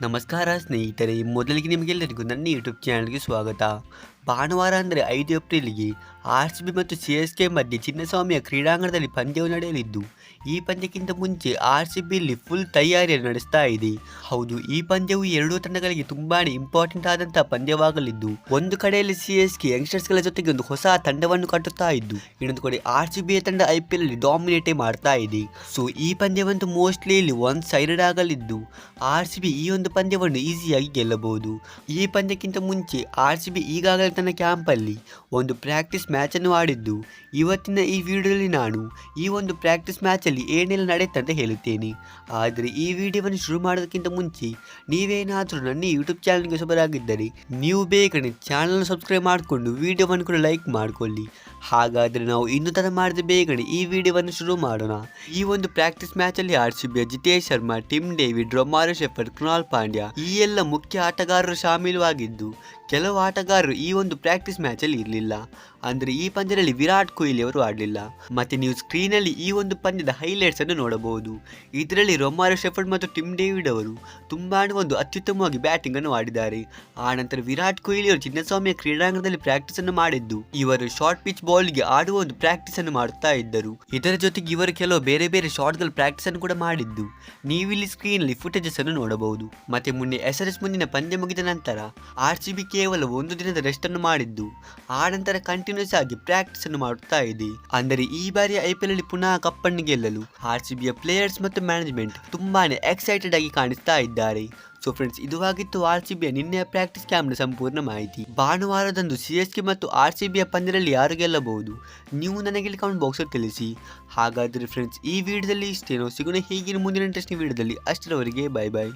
ನಮಸ್ಕಾರ ಸ್ನೇಹಿತರೆ, ಮೊದಲಿಗೆ ನಿಮಗೆಲ್ಲರಿಗೂ ನನ್ನ ಯೂಟ್ಯೂಬ್ ಚಾನಲ್ಗೆ ಸ್ವಾಗತ. ಭಾನುವಾರ ಅಂದರೆ 5 ಏಪ್ರಿಲ್ಗೆ RCB ಮತ್ತು CSK ಮಧ್ಯೆ ಚಿನ್ನಸ್ವಾಮಿಯ ಕ್ರೀಡಾಂಗಣದಲ್ಲಿ ಪಂದ್ಯವು ನಡೆಯಲಿದ್ದು, ಈ ಪಂದ್ಯಕ್ಕಿಂತ ಮುಂಚೆ RCB ಇಲ್ಲಿ ಫುಲ್ ತಯಾರಿಯನ್ನು ನಡೆಸ್ತಾ ಇದೆ. ಹೌದು, ಈ ಪಂದ್ಯವು ಎರಡೂ ತಂಡಗಳಿಗೆ ತುಂಬಾ ಇಂಪಾರ್ಟೆಂಟ್ ಆದಂತಹ ಪಂದ್ಯವಾಗಲಿದ್ದು, ಒಂದು ಕಡೆಯಲ್ಲಿ CSK ಯಂಗ್ಸ್ಟರ್ಸ್ಗಳ ಜೊತೆಗೆ ಒಂದು ಹೊಸ ತಂಡವನ್ನು ಕಟ್ಟುತ್ತಾ ಇದ್ದು, ಇನ್ನೊಂದು ಕಡೆ RCB ತಂಡ IPL ಅಲ್ಲಿ ಡಾಮಿನೇಟೇ ಮಾಡ್ತಾ ಇದೆ. ಸೊ ಈ ಪಂದ್ಯವಂತೂ ಮೋಸ್ಟ್ಲಿ ಇಲ್ಲಿ ಒನ್ ಸೈಡೆಡ್ ಆಗಲಿದ್ದು, RCB ಈ ಒಂದು ಪಂದ್ಯವನ್ನು ಈಸಿಯಾಗಿ ಗೆಲ್ಲಬಹುದು. ಈ ಪಂದ್ಯಕ್ಕಿಂತ ಮುಂಚೆ RCB ಈಗಾಗಲೇ ತನ್ನ ಕ್ಯಾಂಪಲ್ಲಿ ಒಂದು ಪ್ರಾಕ್ಟೀಸ್ ಮ್ಯಾಚ್ ಅನ್ನು ಆಡಿದ್ದು, ಇವತ್ತಿನ ಈ ವಿಡಿಯೋದಲ್ಲಿ ನಾನು ಈ ಒಂದು ಪ್ರಾಕ್ಟೀಸ್ ಮ್ಯಾಚಲ್ಲಿ ಏನೆಲ್ಲ ನಡೆಯುತ್ತೆ ಅಂತ ಹೇಳುತ್ತೇನೆ. ಆದರೆ ಈ ವಿಡಿಯೋವನ್ನು ಶುರು ಮಾಡೋದಕ್ಕಿಂತ ಮುಂಚೆ ನೀವೇನಾದರೂ ನನ್ನ ಯೂಟ್ಯೂಬ್ ಚಾನಲ್ಗೆ ಹೊಸಬರಾಗಿದ್ದರೆ ನೀವು ಬೇಗನೆ ಚಾನಲ್ನ ಸಬ್ಸ್ಕ್ರೈಬ್ ಮಾಡಿಕೊಂಡು ವಿಡಿಯೋವನ್ನು ಕೂಡ ಲೈಕ್ ಮಾಡಿಕೊಳ್ಳಿ. ಹಾಗಾದರೆ ನಾವು ಇನ್ನೂ ತಡ ಮಾಡದೆ ಬೇಗನೆ ಈ ವಿಡಿಯೋವನ್ನು ಶುರು ಮಾಡೋಣ. ಈ ಒಂದು ಪ್ರಾಕ್ಟೀಸ್ ಮ್ಯಾಚಲ್ಲಿ RCB Jitesh Sharma, Tim David, Romario Shepherd, Krunal Pandya ಈ ಎಲ್ಲ ಮುಖ್ಯ ಆಟಗಾರರು ಶಾಮೀಲವಾಗಿದ್ದು, ಕೆಲವು ಆಟಗಾರರು ಈ ಒಂದು ಪ್ರಾಕ್ಟೀಸ್ ಮ್ಯಾಚಲ್ಲಿ ಇರಲಿಲ್ಲ. ಅಂದರೆ ಈ ಪಂದ್ಯದಲ್ಲಿ ವಿರಾಟ್ ಕೊಹ್ಲಿ ಅವರು ಆಡಲಿಲ್ಲ. ಮತ್ತೆ ನೀವು ಸ್ಕ್ರೀನಲ್ಲಿ ಈ ಒಂದು ಪಂದ್ಯದ ಹೈಲೈಟ್ಸ್ ಅನ್ನು ನೋಡಬಹುದು. ಇದರಲ್ಲಿ ರೊಮಾರಿಯೋ ಶೆಫರ್ಡ್ ಮತ್ತು ಟಿಮ್ ಡೇವಿಡ್ ಅವರು ತುಂಬಾ ಒಂದು ಅತ್ಯುತ್ತಮವಾಗಿ ಬ್ಯಾಟಿಂಗ್ ಅನ್ನು ಆಡಿದ್ದಾರೆ. ಆನಂತರ ವಿರಾಟ್ ಕೊಹ್ಲಿ ಅವರು ಚಿನ್ನಸ್ವಾಮಿಯ ಕ್ರೀಡಾಂಗಣದಲ್ಲಿ ಪ್ರಾಕ್ಟೀಸ್ ಅನ್ನು ಮಾಡಿದ್ದು, ಇವರು ಶಾರ್ಟ್ ಪಿಚ್ ಬಾಲ್ಗೆ ಆಡುವ ಒಂದು ಪ್ರಾಕ್ಟೀಸ್ ಅನ್ನು ಮಾಡುತ್ತಾ ಇದ್ದರು. ಇದರ ಜೊತೆಗೆ ಇವರು ಕೆಲವು ಬೇರೆ ಬೇರೆ ಶಾಟ್ಗಳ ಪ್ರಾಕ್ಟೀಸ್ ಅನ್ನು ಕೂಡ ಮಾಡಿದ್ದು, ನೀವಿಲ್ಲಿ ಸ್ಕ್ರೀನಲ್ಲಿ ಫುಟೇಜಸ್ ಅನ್ನು ನೋಡಬಹುದು. ಮತ್ತೆ ಮೊನ್ನೆ SRH ಮುಂದಿನ ಪಂದ್ಯ ಮುಗಿದ ನಂತರ RCB ಕೇವಲ ಒಂದು ದಿನದ ರೆಸ್ಟ್ ಅನ್ನು ಮಾಡಿದ್ದು, ಆ ನಂತರ ಕಂಟಿನ್ಯೂಸ್ ಆಗಿ ಪ್ರಾಕ್ಟೀಸ್ ಅನ್ನು ಮಾಡುತ್ತಾ ಇದೆ. ಅಂದರೆ ಈ ಬಾರಿ IPL ಅಲ್ಲಿ ಪುನಃ ಕಪ್ಪನ್ನು ಗೆಲ್ಲಲು RCBಯ ಪ್ಲೇಯರ್ಸ್ ಮತ್ತು ಮ್ಯಾನೇಜ್ಮೆಂಟ್ ತುಂಬಾನೇ ಎಕ್ಸೈಟೆಡ್ ಆಗಿ ಕಾಣಿಸ್ತಾ ಇದ್ದಾರೆ. ಸೊ ಫ್ರೆಂಡ್ಸ್, ಇದುವಾಗಿತ್ತು RCBಯ ನಿನ್ನೆಯ ಪ್ರಾಕ್ಟೀಸ್ ಕ್ಯಾಂಪ್ನ ಸಂಪೂರ್ಣ ಮಾಹಿತಿ. ಭಾನುವಾರದಂದು CSK ಮತ್ತು RCBಯ ಪಂದ್ಯದಲ್ಲಿ ಯಾರು ಗೆಲ್ಲಬಹುದು ನೀವು ನನಗೆ ಕಮೆಂಟ್ ಬಾಕ್ಸಲ್ಲಿ ತಿಳಿಸಿ. ಹಾಗಾದರೆ ಫ್ರೆಂಡ್ಸ್, ಈ ವಿಡಿಯೋದಲ್ಲಿ ಇಷ್ಟೇನೋ, ಸಿಗೋಣ ಹೀಗಿನ ಮುಂದಿನ ಇಂಟ್ರೆಸ್ಟಿಂಗ್ ವಿಡಿಯೋದಲ್ಲಿ. ಅಷ್ಟರವರೆಗೆ ಬೈ ಬೈ.